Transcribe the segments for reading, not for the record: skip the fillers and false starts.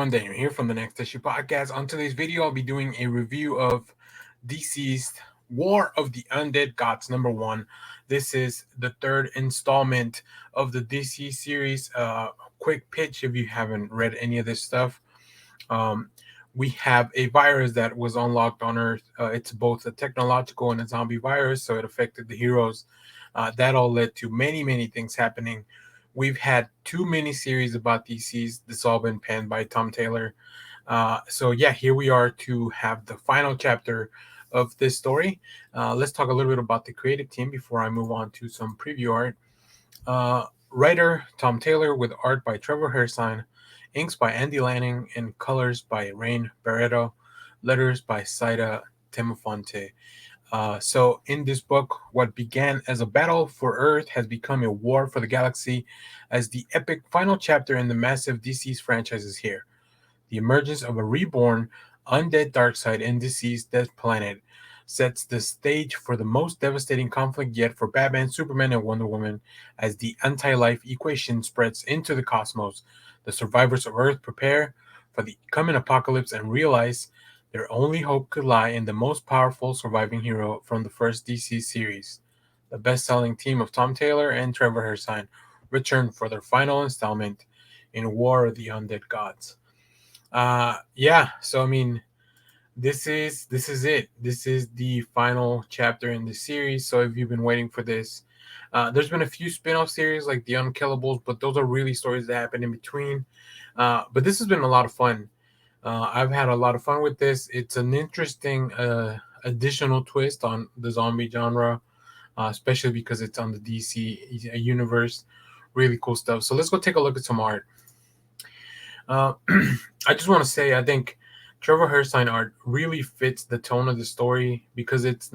everyone, Daniel here from the Next Issue Podcast. On today's video, I'll be doing a review of DCeased War of the Undead Gods #1. This is the third installment of the DC series. Quick pitch if you haven't read any of this stuff. We have a virus that was unlocked on Earth. It's both a technological and a zombie virus, so it affected the heroes. That all led to many things happening. We've had 2 miniseries about DCeased. This all been penned by Tom Taylor. So yeah, here we are to have the final chapter of this story. Let's talk a little bit about the creative team before I move on to some preview art. Writer Tom Taylor with art by Trevor Hairsine, inks by Andy Lanning, and colors by Rain Barreto, letters by Saida Temofonte. So in this book, what began as a battle for Earth has become a war for the galaxy, as the epic final chapter in the massive DCeased franchise is here. The emergence of a reborn, undead Darkseid and DCeased Death Planet sets the stage for the most devastating conflict yet for Batman, Superman, and Wonder Woman. As the anti-life equation spreads into the cosmos, the survivors of Earth prepare for the coming apocalypse and realize their only hope could lie in the most powerful surviving hero from the first DC series. The best-selling team of Tom Taylor and Trevor Hairsine return for their final installment in War of the Undead Gods. So I mean, this is it. This is the final chapter in the series. So if you've been waiting for this, there's been a few spin-off series like The Unkillables, but those are really stories that happen in between. But this has been a lot of fun. I've had a lot of fun with this. It's an interesting additional twist on the zombie genre, especially because it's on the DC universe. Really cool stuff. So let's go take a look at some art. I just want to say, I think Trevor Hairstyne Art really fits the tone of the story because it's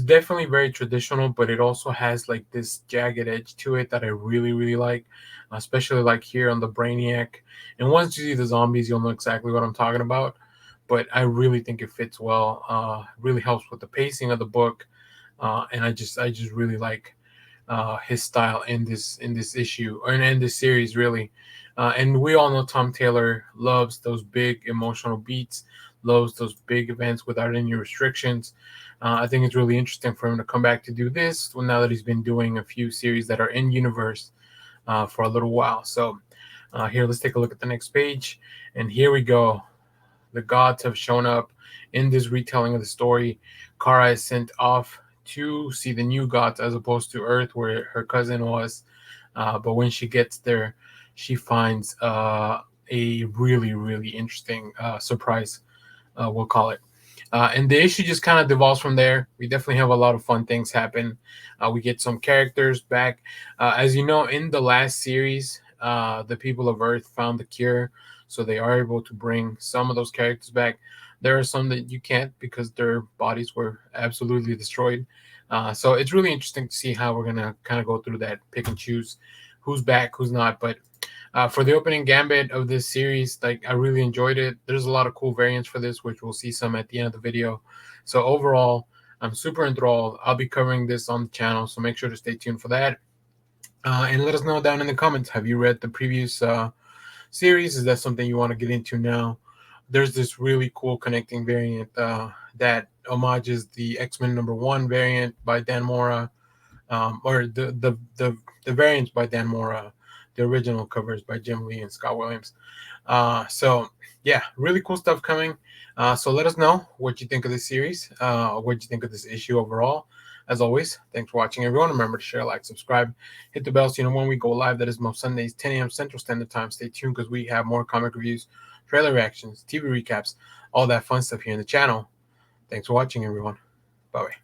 definitely very traditional, but it also has like this jagged edge to it that I really like, especially like here on the Brainiac. And once you see the zombies, you'll know exactly what I'm talking about. But I really think it fits well. Really helps with the pacing of the book, and I just really like his style in this issue or in this series really. And we all know Tom Taylor loves those big emotional beats, loves those big events without any restrictions. I think it's really interesting for him to come back to do this now that he's been doing a few series that are in universe for a little while. So here, let's take a look at the next page. And here we go. The gods have shown up in this retelling of the story. Kara is sent off to see the new gods as opposed to Earth where her cousin was. But when she gets there, she finds a really interesting surprise, we'll call it. And the issue just kind of devolves from there. We definitely have a lot of fun things happen. We get some characters back. As you know, in the last series, the people of Earth found the cure, so they are able to bring some of those characters back. There are some that you can't because their bodies were absolutely destroyed. So it's really interesting to see how we're going to kind of go through that, pick and choose who's back, who's not. But for the opening gambit of this series, like I really enjoyed it. There's a lot of cool variants for this, which we'll see some at the end of the video. So overall, I'm super enthralled. I'll be covering this on the channel, so make sure to stay tuned for that. And let us know down in the comments, have you read the previous series? Is that something you want to get into now? There's this really cool connecting variant that homages the X-Men #1 variant by Dan Mora, or the variants by Dan Mora. The original covers by Jim Lee and Scott Williams. So yeah, really cool stuff coming. So let us know what you think of this series, what you think of this issue overall. As always, thanks for watching, everyone. Remember to share, like, subscribe, hit the bell so you know when we go live. That is most Sundays, 10 a.m. Central Standard Time. Stay tuned because we have more comic reviews, trailer reactions, TV recaps, all that fun stuff here in the channel. Thanks for watching, everyone. Bye-bye.